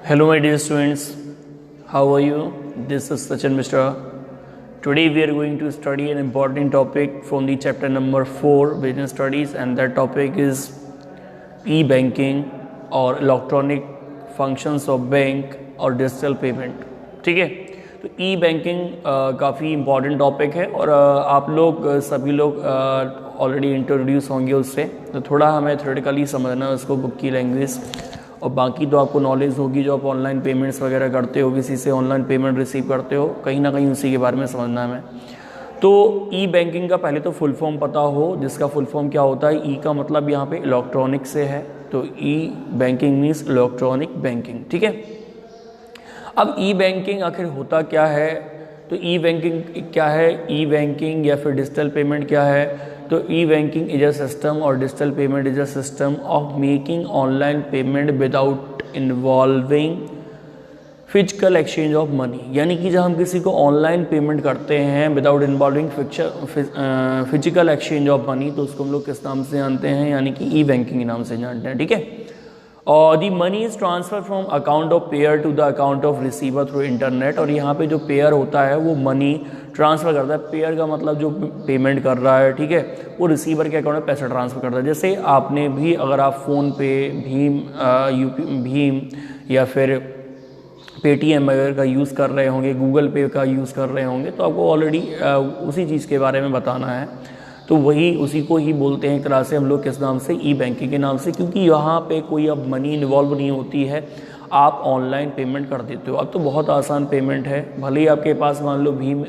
Hello my dear students, how are you? This is Sachin Mishra. Today we are going to study an important topic from the chapter number 4 Business Studies, and that topic is e-banking or electronic functions of bank और digital payment. ठीक है, तो E banking काफ़ी important topic है और आप लोग सभी लोग ऑलरेडी इंट्रोड्यूस होंगे उससे, तो थोड़ा हमें थ्योरेटिकली समझना है उसको, बुक की लैंग्वेज, और बाकी तो आपको नॉलेज होगी जो आप ऑनलाइन पेमेंट्स वगैरह करते हो, किसी से ऑनलाइन पेमेंट रिसीव करते हो, कहीं ना कहीं उसी के बारे में समझना है हमें. तो ई बैंकिंग का पहले तो फुल फॉर्म पता हो, जिसका फुल फॉर्म क्या होता है. ई का मतलब यहाँ पे इलेक्ट्रॉनिक से है, तो E banking means electronic banking. ठीक है, अब ई बैंकिंग आखिर होता क्या है, तो ई बैंकिंग क्या है, ई बैंकिंग या फिर डिजिटल पेमेंट क्या है. तो E banking is a system और digital payment is a system of making online payment without involving physical exchange of money. यानी कि जब हम किसी को ऑनलाइन पेमेंट करते हैं without involving physical exchange of money, तो उसको हम लोग किस नाम से जानते हैं, यानी कि ई बैंकिंग के नाम से जानते हैं. ठीक है, और the money is transfer from account of payer to the account of receiver through internet. और यहाँ पे जो पेयर होता है वो मनी ट्रांसफ़र करता है. पेयर का मतलब जो पेमेंट कर रहा है, ठीक है, वो रिसीवर के अकाउंट में पैसा ट्रांसफ़र करता है. जैसे आपने भी, अगर आप फ़ोन पे, भीम या फिर पेटीएम वगैरह का यूज़ कर रहे होंगे, गूगल पे का यूज़ कर रहे होंगे, तो आपको ऑलरेडी उसी चीज़ के बारे में बताना है. तो वही उसी को ही बोलते हैं एक तरह से हम लोग, किस नाम से, ई बैंकिंग के नाम से, क्योंकि यहाँ पे कोई अब मनी इन्वॉल्व नहीं होती है, आप ऑनलाइन पेमेंट कर देते हो. अब तो बहुत आसान पेमेंट है, भले ही आपके पास मान लो भीम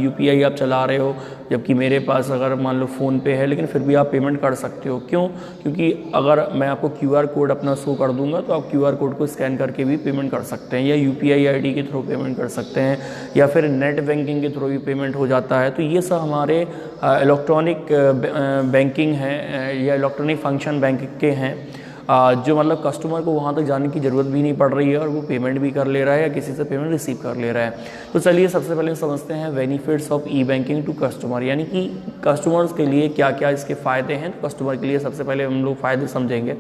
यूपीआई आप चला रहे हो, जबकि मेरे पास अगर मान लो फ़ोन पे है, लेकिन फिर भी आप पेमेंट कर सकते हो. क्यों? क्योंकि अगर मैं आपको क्यूआर कोड अपना शो कर दूंगा, तो आप क्यूआर कोड को स्कैन करके भी पेमेंट कर सकते हैं, या यूपीआई आईडी के थ्रू पेमेंट कर सकते हैं, या फिर नेट बैंकिंग के थ्रू भी पेमेंट हो जाता है. तो ये सब हमारे इलेक्ट्रॉनिक बैंकिंग है या इलेक्ट्रॉनिक फंक्शन बैंक के हैं, जो मतलब कस्टमर को वहाँ तक जाने की ज़रूरत भी नहीं पड़ रही है और वो पेमेंट भी कर ले रहा है या किसी से पेमेंट रिसीव कर ले रहा है. तो चलिए सबसे पहले समझते हैं benefits of e banking to customer, यानी कि कस्टमर्स के लिए क्या क्या इसके फ़ायदे हैं. तो कस्टमर के लिए सबसे पहले हम लोग फ़ायदे समझेंगे.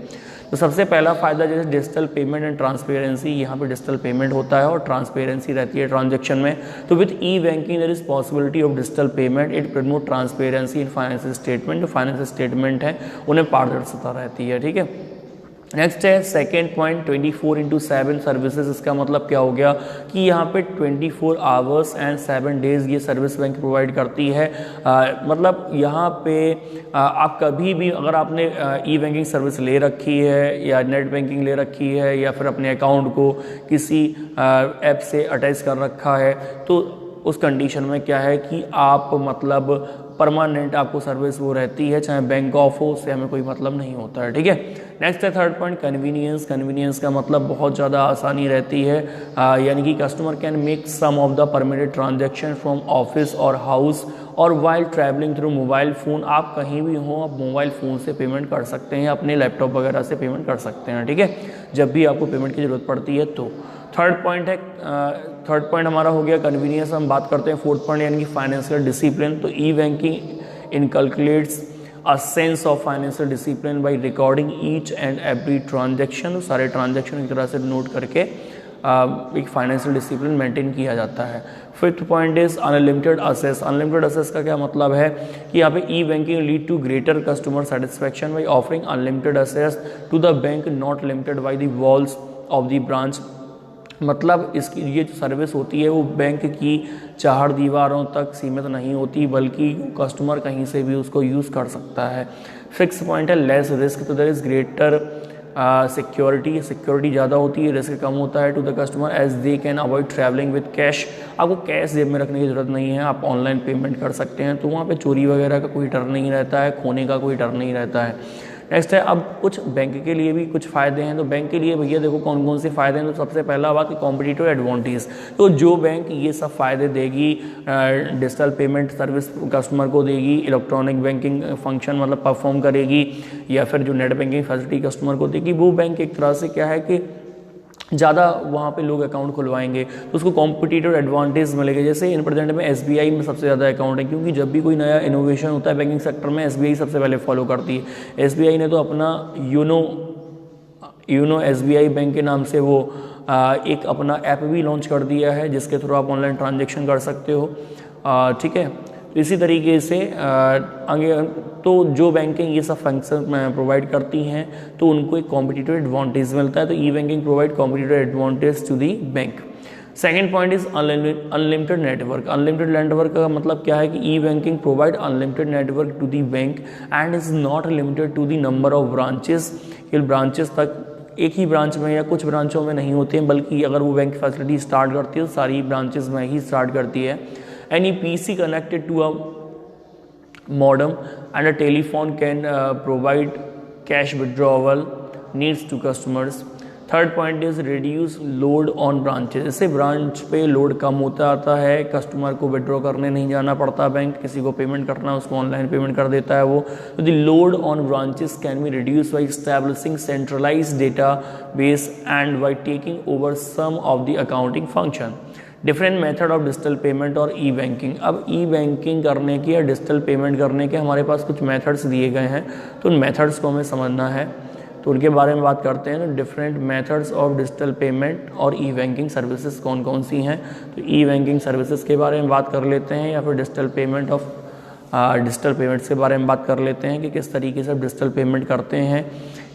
तो सबसे पहला फ़ायदा जैसे डिजिटल पेमेंट एंड ट्रांसपेरेंसी, यहाँ पे डिजिटल पेमेंट होता है और ट्रांसपेरेंसी रहती है ट्रांजैक्शन में. तो with e banking there is possibility of digital payment, it promote transparency in financial statement. जो फाइनेंशियल स्टेटमेंट है उन्हें पारदर्शिता रहती है. ठीक है, नेक्स्ट है सेकेंड पॉइंट 24/7 सर्विसेज. इसका मतलब क्या हो गया कि यहाँ पे 24 आवर्स एंड 7 डेज़ ये सर्विस बैंक प्रोवाइड करती है. मतलब यहाँ पे आप कभी भी, अगर आपने ई बैंकिंग सर्विस ले रखी है या नेट बैंकिंग ले रखी है या फिर अपने अकाउंट को किसी ऐप से अटैच कर रखा है, तो उस कंडीशन में क्या है कि आप मतलब परमानेंट आपको सर्विस वो रहती है, चाहे बैंक ऑफ हो, उससे हमें कोई मतलब नहीं होता है. ठीक है, नेक्स्ट है थर्ड पॉइंट कन्वीनियंस. कन्वीनियंस का मतलब बहुत ज़्यादा आसानी रहती है, यानी कि customer can make some of the permitted transaction from office और हाउस और while travelling through mobile phone. आप कहीं भी हो, आप मोबाइल फ़ोन से पेमेंट कर सकते हैं, अपने लैपटॉप वगैरह से पेमेंट कर सकते हैं. ठीक है, जब भी आपको पेमेंट की ज़रूरत पड़ती है. तो थर्ड पॉइंट हमारा हो गया कन्वीनियंस. हम बात करते हैं फोर्थ पॉइंट, यानी कि फाइनेंशियल डिसिप्लिन. तो E banking inculcates a sense of financial discipline by recording each and every transaction. सारे ट्रांजैक्शन एक तरह से नोट करके एक फाइनेंशियल डिसिप्लिन मेंटेन किया जाता है. Fifth point is unlimited access. Unlimited access का क्या मतलब है कि यहाँ पे E banking lead to greater customer satisfaction by offering unlimited access to the bank not limited by the walls of the branch. मतलब इसकी ये जो सर्विस होती है वो बैंक की चार दीवारों तक सीमित नहीं होती, बल्कि कस्टमर कहीं से भी उसको यूज़ कर सकता है. फिक्स पॉइंट है लेस रिस्क. तो देयर इज़ ग्रेटर सिक्योरिटी ज़्यादा होती है, रिस्क कम होता है to the customer as they can avoid travelling with cash. आपको कैश जेब में रखने की ज़रूरत नहीं है, आप ऑनलाइन पेमेंट कर सकते हैं, तो वहाँ पे चोरी वगैरह का कोई डर नहीं रहता है, खोने का कोई डर नहीं रहता है. नेक्स्ट है, अब कुछ बैंक के लिए भी कुछ फ़ायदे हैं. तो बैंक के लिए भैया देखो कौन कौन से फ़ायदे हैं. तो सबसे पहला बात कि कॉम्पिटिटिव एडवांटेज. तो जो बैंक ये सब फ़ायदे देगी, डिजिटल पेमेंट सर्विस कस्टमर को देगी, इलेक्ट्रॉनिक बैंकिंग फंक्शन मतलब परफॉर्म करेगी, या फिर जो नेट बैंकिंग फैसिलिटी कस्टमर को देगी, वो बैंक एक तरह से क्या है कि ज़्यादा वहाँ पे लोग अकाउंट खुलवाएंगे, तो उसको कॉम्पिटिटिव एडवांटेज मिलेगा. जैसे इन प्रेजेंट में एसबीआई में सबसे ज़्यादा अकाउंट है, क्योंकि जब भी कोई नया इनोवेशन होता है बैंकिंग सेक्टर में, एसबीआई सबसे पहले फॉलो करती है. एसबीआई ने तो अपना यूनो एसबीआई बैंक के नाम से वो एक अपना ऐप भी लॉन्च कर दिया है जिसके थ्रू आप ऑनलाइन ट्रांजेक्शन कर सकते हो। ठीक है, तो इसी तरीके से आगे तो जो बैंकिंग ये सब फंक्शन प्रोवाइड करती हैं तो उनको एक कॉम्पिटिटिव एडवांटेज मिलता है। तो E banking provide competitive advantage to the bank. Second point is unlimited network. Unlimited network का मतलब क्या है कि E banking provide unlimited network to the bank and is not limited to the number of branches. केवल branches तक एक ही branch में या कुछ ब्रांचों में नहीं होते हैं, बल्कि अगर वो बैंक फैसिलिटी स्टार्ट करती है तो सारी ब्रांचेस में ही स्टार्ट करती है। Any PC connected to a modem and a telephone can provide cash withdrawal needs to customers. Third point is reduce load on branches. इससे ब्रांच पे लोड कम होता आता है, कस्टमर को विड्रॉ करने नहीं जाना पड़ता, बैंक किसी को पेमेंट करना उसको ऑनलाइन पेमेंट कर देता है वो। तो the load on branches can be reduce by establishing centralized data base and by taking over some of the accounting function. Different method of digital payment और ई बैंकिंग। अब ई banking करने के या डिजिटल पेमेंट करने के हमारे पास कुछ methods दिए गए हैं, तो उन मेथड्स को हमें समझना है, तो उनके बारे में बात करते हैं। तो different methods of digital payment और ई बैंकिंग सर्विसेज कौन कौन सी हैं। तो ई बैंकिंग सर्विसेज के बारे में बात कर लेते हैं या फिर डिजिटल पेमेंट्स के बारे में बात कर लेते हैं कि किस तरीके से डिजिटल पेमेंट करते हैं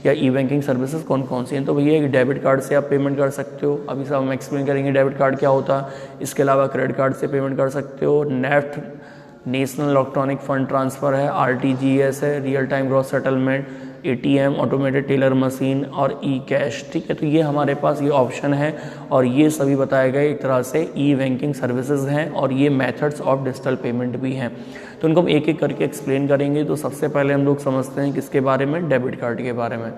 या ई बैंकिंग सर्विसेज कौन कौन सी हैं। तो भैया एक डेबिट कार्ड से आप पेमेंट कर सकते हो, अभी सब हम एक्सप्लेन करेंगे डेबिट कार्ड क्या होता है। इसके अलावा क्रेडिट कार्ड से पेमेंट कर सकते हो। NEFT national electronic fund transfer है, आरटीजीएस है, real time gross settlement, ATM, automated teller machine और ई कैश। ठीक है, तो ये हमारे पास ये ऑप्शन है और ये सभी बताए गए एक तरह से ई बैंकिंग सर्विसेज हैं और ये मेथड्स ऑफ डिजिटल पेमेंट भी हैं। तो उनको हम एक एक करके एक्सप्लेन करेंगे। तो सबसे पहले हम लोग समझते हैं किसके बारे में, डेबिट कार्ड के बारे में।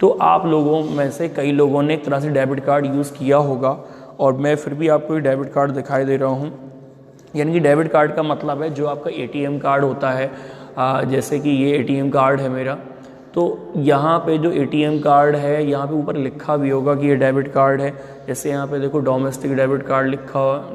तो आप लोगों में से कई लोगों ने एक तरह से डेबिट कार्ड यूज़ किया होगा और मैं फिर भी आपको ये डेबिट कार्ड दिखाई दे रहा हूँ। यानी कि डेबिट कार्ड का मतलब है जो आपका एटीएम कार्ड होता है, जैसे कि ये एटीएम कार्ड है मेरा, तो यहाँ पे जो एटीएम कार्ड है यहाँ पे ऊपर लिखा भी होगा कि ये डेबिट कार्ड है। जैसे यहाँ पे देखो डोमेस्टिक डेबिट कार्ड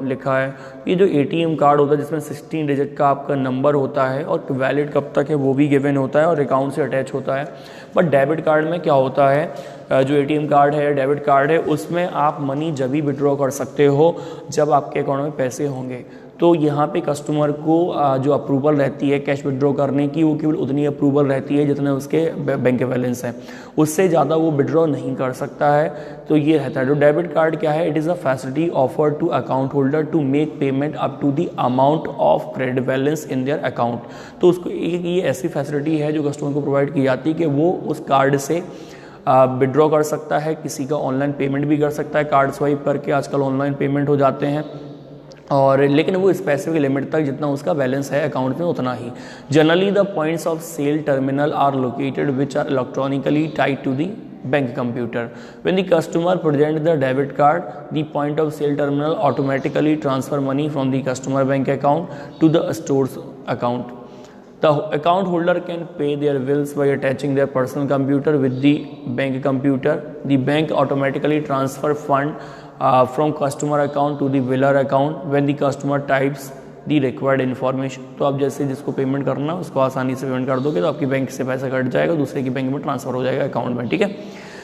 लिखा है। ये जो एटीएम कार्ड होता है जिसमें 16 डिजिट का आपका नंबर होता है और वैलिड कब तक है वो भी गिवन होता है और अकाउंट से अटैच होता है। बट डेबिट कार्ड में क्या होता है, जो एटीएम कार्ड है डेबिट कार्ड है उसमें आप मनी जब भी विड्रॉ कर सकते हो जब आपके अकाउंट में पैसे होंगे। तो यहाँ पे कस्टमर को जो अप्रूवल रहती है कैश विड्रॉ करने की वो केवल उतनी अप्रूवल रहती है जितने उसके बैंक बैलेंस है, उससे ज़्यादा वो विड्रॉ नहीं कर सकता है। तो ये रहता है। तो डेबिट कार्ड क्या है, it is a facility offered to account holder to make payment up to the amount of credit balance in their account. तो उसको ये ऐसी फैसिलिटी है जो कस्टमर को प्रोवाइड की जाती है कि वो उस कार्ड से विड्रॉ कर सकता है, किसी का ऑनलाइन पेमेंट भी कर सकता है, कार्ड स्वाइप करके आजकल ऑनलाइन पेमेंट हो जाते हैं और लेकिन वो स्पेसिफिक लिमिट तक जितना उसका बैलेंस है अकाउंट में उतना ही। Generally the points of sale terminal are located which are electronically tied to the bank computer. When the customer presents the debit card, the point of sale terminal automatically transfer money from the customer bank account to the store's account. The account holder can pay their bills by attaching their personal computer with the bank computer. The bank automatically transfer fund from customer account to the biller account when the customer types the required information. तो आप जैसे जिसको payment करना उसको आसानी से payment कर दोगे तो आपकी बैंक से पैसा कट जाएगा, दूसरे की बैंक में ट्रांसफर हो जाएगा अकाउंट में। ठीक है,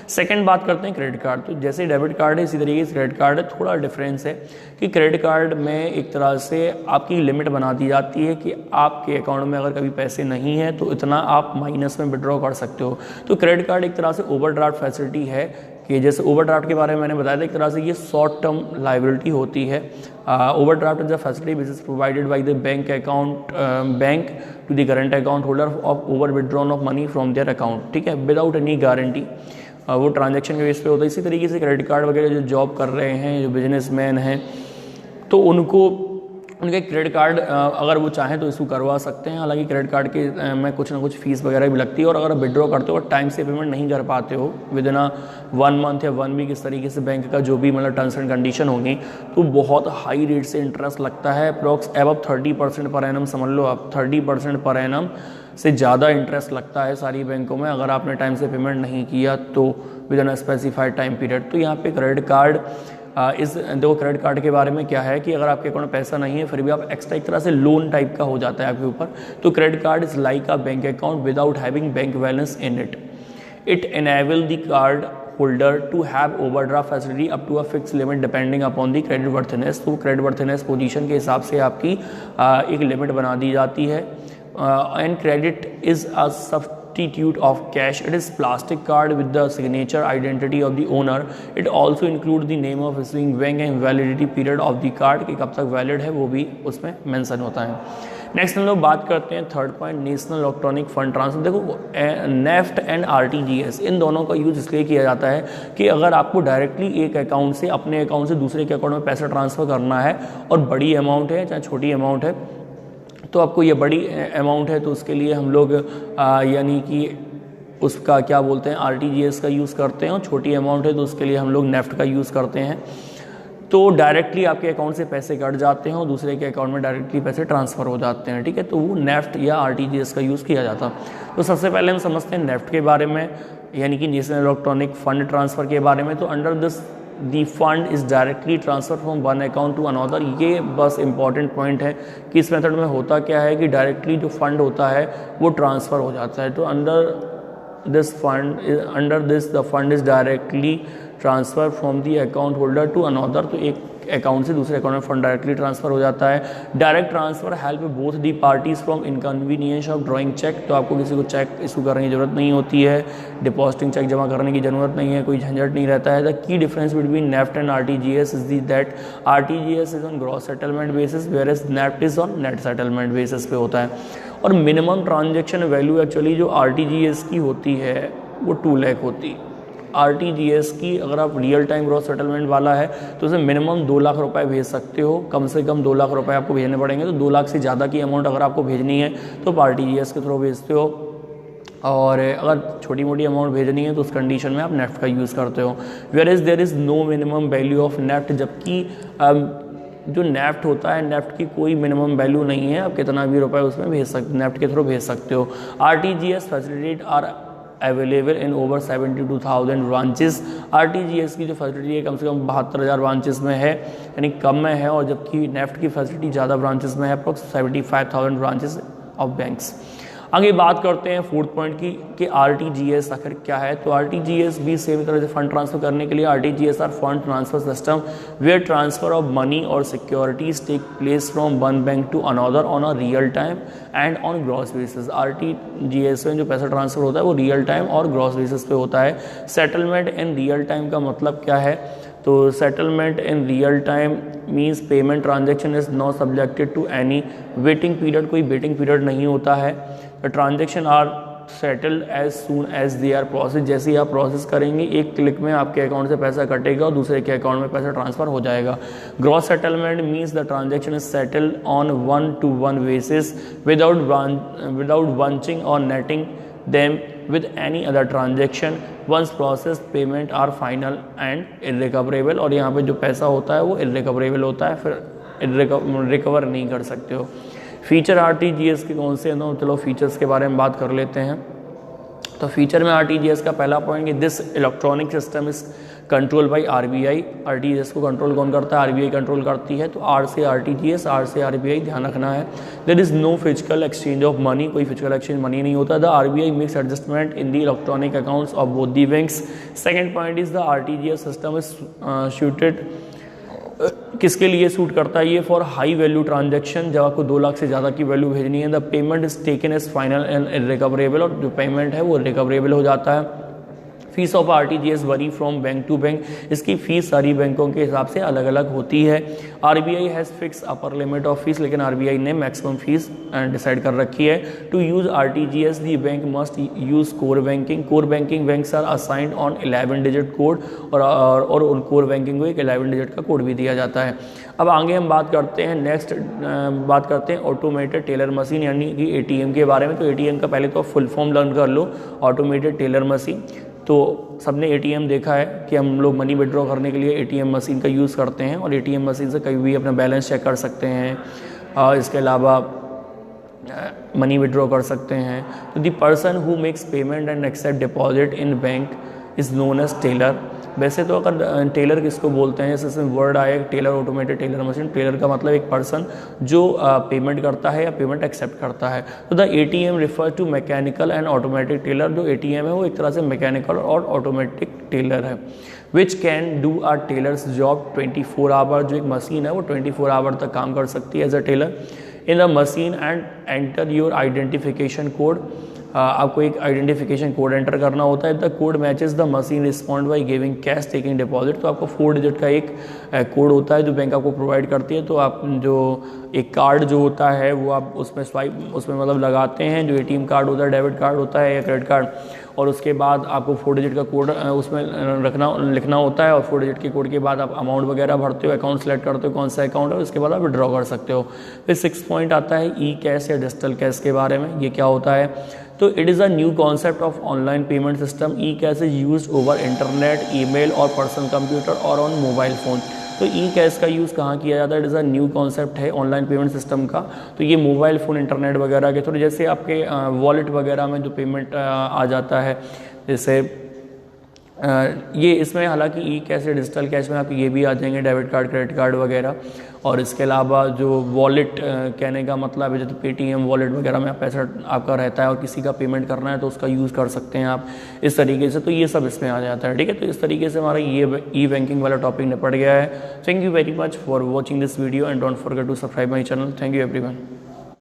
सेकंड बात करते हैं क्रेडिट कार्ड। तो जैसे डेबिट कार्ड है इसी तरीके से क्रेडिट कार्ड है, थोड़ा डिफरेंस है कि क्रेडिट कार्ड में एक तरह से आपकी लिमिट बना दी जाती है कि आपके अकाउंट में अगर कभी पैसे नहीं है तो इतना आप माइनस में विड्रॉ कर सकते हो। तो क्रेडिट कार्ड एक तरह से ओवरड्राफ्ट फैसिलिटी है कि जैसे ओवरड्राफ्ट के बारे में मैंने बताया था, एक तरह से ये शॉर्ट टर्म लाइबिलिटी होती है। Overdraft is a facility which is provided by the bank to the current account holder of over withdrawn of money from their account. ठीक है, विदाउट एनी गारंटी, वो ट्रांजैक्शन के बेस पे होता है। इसी तरीके से क्रेडिट कार्ड वगैरह जो जॉब कर रहे हैं, जो बिजनेसमैन हैं, तो उनके क्रेडिट कार्ड अगर वो चाहें तो इशू करवा सकते हैं। हालांकि क्रेडिट कार्ड के में कुछ ना कुछ फीस वगैरह भी लगती है और अगर आप विड्रॉ करते हो और टाइम से पेमेंट नहीं कर पाते हो विद इन 1 मंथ या 1 वीक, इस तरीके से बैंक का जो भी मतलब टर्म्स एंड कंडीशन होंगी, तो बहुत हाई रेट से इंटरेस्ट लगता है। अप्रॉक्स एबव 30% पर एनम समझ लो आप, 30% पर एनम से ज़्यादा इंटरेस्ट लगता है सारी बैंकों में अगर आपने टाइम से पेमेंट नहीं किया तो with in specified time period. तो यहाँ पे क्रेडिट कार्ड देखो क्रेडिट कार्ड के बारे में क्या है कि अगर आपके अकाउंट में पैसा नहीं है फिर भी आप एक्स्ट्रा एक तरह से लोन टाइप का हो जाता है आपके ऊपर। तो credit card is like a bank account without having bank balance in it. It enable the card holder to have overdraft facility up to a fix limit depending upon the credit worthiness. तो credit वर्थनेस position के हिसाब से आपकी एक limit बना दी जाती है। And credit is a substitute of cash. It is plastic card with the signature identity of the owner. It also include the name of issuing bank and validity period of the card कि कब तक valid है वो भी उसमें mention होता है। Next हम लोग बात करते हैं third point, national electronic fund transfer. देखो नेफ्ट एंड आरटीजीएस इन दोनों का यूज इसलिए किया जाता है कि अगर आपको डायरेक्टली एक अकाउंट से अपने अकाउंट से दूसरे के अकाउंट में पैसा ट्रांसफ़र करना है और बड़ी अमाउंट है चाहे छोटी अमाउंट है, तो आपको ये बड़ी अमाउंट है तो उसके लिए हम लोग यानी कि उसका क्या बोलते हैं आरटीजीएस का यूज़ करते हैं, और छोटी अमाउंट है तो उसके लिए हम लोग नेफ्ट का यूज़ करते हैं। तो डायरेक्टली आपके अकाउंट से पैसे कट जाते हैं और दूसरे के अकाउंट में डायरेक्टली पैसे ट्रांसफ़र हो जाते हैं, ठीक है। तो वो नेफ्ट या आरटीजीएस का यूज़ किया जाता। तो सबसे पहले हम समझते हैं नेफ्ट के बारे में, यानी कि नेशनल इलेक्ट्रॉनिक फंड ट्रांसफ़र के बारे में। तो under this the fund is directly transfer from one account to another. ये बस इंपॉर्टेंट पॉइंट है कि इस मेथड में होता क्या है कि डायरेक्टली जो फंड होता है वो ट्रांसफ़र हो जाता है। तो under this the fund is directly transfer from the account holder to another. तो एक अकाउंट से दूसरे अकाउंट में फंड डायरेक्टली ट्रांसफर हो जाता है। Direct transfer help both the parties from inconvenience of drawing cheque. तो आपको किसी को चेक इशू करने की जरूरत नहीं होती है, डिपॉजिटिंग चेक जमा करने की जरूरत नहीं है, कोई झंझट नहीं रहता है। द की difference between NEFT and RTGS is the that RTGS is on gross settlement basis whereas NEFT is on net settlement basis पे होता है। और मिनिमम ट्रांजेक्शन वैल्यू एक्चुअली जो आरटीजीएस की होती है वो 2 लाख होती है। आरटीजीएस की अगर आप रियल टाइम ग्रॉस सेटलमेंट वाला है तो उसे मिनिमम 2 लाख रुपए भेज सकते हो, कम से कम 2 लाख रुपए आपको भेजने पड़ेंगे। तो 2 लाख से ज़्यादा की अमाउंट अगर आपको भेजनी है तो आरटीजीएस के थ्रू भेजते हो, और अगर छोटी मोटी अमाउंट भेजनी है तो उस कंडीशन में आप नेफ्ट का यूज़ करते हो। Where is there is no minimum value of NEFT. जबकि जो नेफ्ट होता है, नेफ्ट की कोई मिनिमम वैल्यू नहीं है, आप कितना भी रुपए उसमें भेज सकते, नेफ्ट के थ्रू भेज सकते हो। RTGS facility are available in over 72,000 branches. RTGS की जो फैसिलिटी है कम से कम 72,000 ब्रांचेस में है, यानी कम में है, और जबकि नेफ्ट की फैसिलिटी ज़्यादा ब्रांचेस में है, अप्रॉक्स 75,000 ब्रांचेस ऑफ बैंक्स। आगे बात करते हैं फोर्थ पॉइंट की कि आरटीजीएस आखिर क्या है। तो आरटीजीएस भी सेम तरह से फंड ट्रांसफर करने के लिए RTGS are fund transfer system where transfer of money और securities take place from one bank to another on a real time and on gross basis. RTGS में जो पैसा ट्रांसफर होता है वो रियल टाइम और ग्रॉस बेसिस पे होता है। सेटलमेंट इन रियल टाइम का मतलब क्या है? तो settlement in real time means payment transaction is not subjected to any waiting period. कोई वेटिंग पीरियड नहीं होता है। Transaction are settled as soon as they are process. जैसे ही आप प्रोसेस करेंगे एक क्लिक में आपके अकाउंट से पैसा कटेगा और दूसरे के अकाउंट में पैसा ट्रांसफर हो जाएगा। Gross settlement means the transaction is settled on 1-to-1 basis without bunching और netting them with any other transaction once processed payment are final and irrecoverable। और यहाँ पे जो पैसा होता है वो irrecoverable होता है, फिर रिकवर नहीं कर सकते हो। फीचर आरटीजीएस के कौन से हैं? तो चलो फीचर्स के बारे में बात कर लेते हैं। तो फीचर में आरटीजीएस का पहला पॉइंट कि this electronic system is control by RBI. RTGS को कंट्रोल कौन करता है? आरबीआई कंट्रोल करती है। तो आर से आरटीजीएस, आर से आरबीआई, ध्यान रखना है। There is no physical exchange of money. कोई फिजिकल एक्सचेंज मनी नहीं होता। The RBI makes adjustment in the electronic accounts of both the banks. Second point is the RTGS system is suited. किसके लिए suit करता है ये? For high value transaction, जब आपको 2 लाख से ज़्यादा की वैल्यू भेजनी है। The payment is taken as final and irrecoverable. और जो पेमेंट है वो रिकवरेबल हो जाता है। Fees of RTGS vary from bank to bank. इसकी फीस सारी बैंकों के हिसाब से अलग अलग होती है। RBI has fix upper limit of fees, लेकिन आरबीआई ने मैक्सिमम फीस डिसाइड कर रखी है। To use RTGS the bank must use core banking. Core banking banks are assigned on 11 digit code, और उन कोर बैंकिंग को एक 11 डिजिट का कोड भी दिया जाता है। अब आगे हम बात करते हैं नेक्स्ट बात करते हैं ऑटोमेटेड टेलर मशीन यानी कि एटीएम के बारे में। तो एटीएम का पहले तो फुल फॉर्म लर्न कर लो, ऑटोमेटेड टेलर मशीन। तो सबने एटीएम देखा है कि हम लोग मनी विड्रॉ करने के लिए एटीएम मशीन का यूज़ करते हैं, और एटीएम मशीन से कभी भी अपना बैलेंस चेक कर सकते हैं। इसके अलावा मनी विड्रॉ कर सकते हैं। तो the person who makes payment and accept deposit in bank is known as teller. वैसे तो अगर टेलर किसको बोलते हैं, जैसे इसमें वर्ड आया teller automated teller machine, teller का मतलब एक पर्सन जो पेमेंट करता है या पेमेंट एक्सेप्ट करता है। तो the ATM refer to mechanical and automatic teller, जो ATM है वो एक तरह से मैकेनिकल और ऑटोमेटिक टेलर है। Which can do a teller's job 24 hour, जो एक मशीन है वो 24 आवर तक काम कर सकती है as a teller. In the machine and enter your identification code, आपको एक आइडेंटिफिकेशन कोड एंटर करना होता है। The code matches the machine respond by giving cash taking deposit, तो आपको 4 डिजिट का एक कोड होता है जो बैंक आपको प्रोवाइड करती है। तो आप जो एक कार्ड जो होता है वो आप उसमें स्वाइप उसमें मतलब लगाते हैं, जो ATM कार्ड होता है, डेबिट कार्ड होता है या क्रेडिट कार्ड, और उसके बाद आपको 4 डिजिट का कोड उसमें लिखना होता है, और 4 डिजिट के कोड के बाद आप अमाउंट वगैरह भरते हो, अकाउंट सेलेक्ट करते हो कौन सा अकाउंट है, उसके बाद आप विड्रॉ कर सकते हो। फिर 6 पॉइंट आता है ई कैश या डिजिटल कैश के बारे में। ये क्या होता है, तो it is a new concept of online payment system. E cash is use over internet, email और पर्सनल कंप्यूटर और ऑन मोबाइल फ़ोन। तो ई कैश का यूज़ कहाँ किया जाता है, it is a new concept है ऑनलाइन पेमेंट सिस्टम का। तो ये मोबाइल फ़ोन, इंटरनेट वगैरह के थ्रू, जैसे आपके वॉलेट वगैरह में जो पेमेंट आ जाता है, जैसे ये इसमें हालांकि ई कैश या डिजिटल कैश में आप ये भी आ जाएंगे, डेबिट कार्ड, क्रेडिट कार्ड वगैरह। और इसके अलावा जो वॉलेट कहने का मतलब है, जैसे पेटीएम वॉलेट वगैरह में पैसा आपका रहता है और किसी का पेमेंट करना है तो उसका यूज़ कर सकते हैं आप इस तरीके से। तो ये सब इसमें आ जाता है, ठीक है। तो इस तरीके से हमारा ये ई बैंकिंग वाला टॉपिक निपट गया है। Thank you very much for watching this video and don't forget to subscribe my channel. Thank you everyone.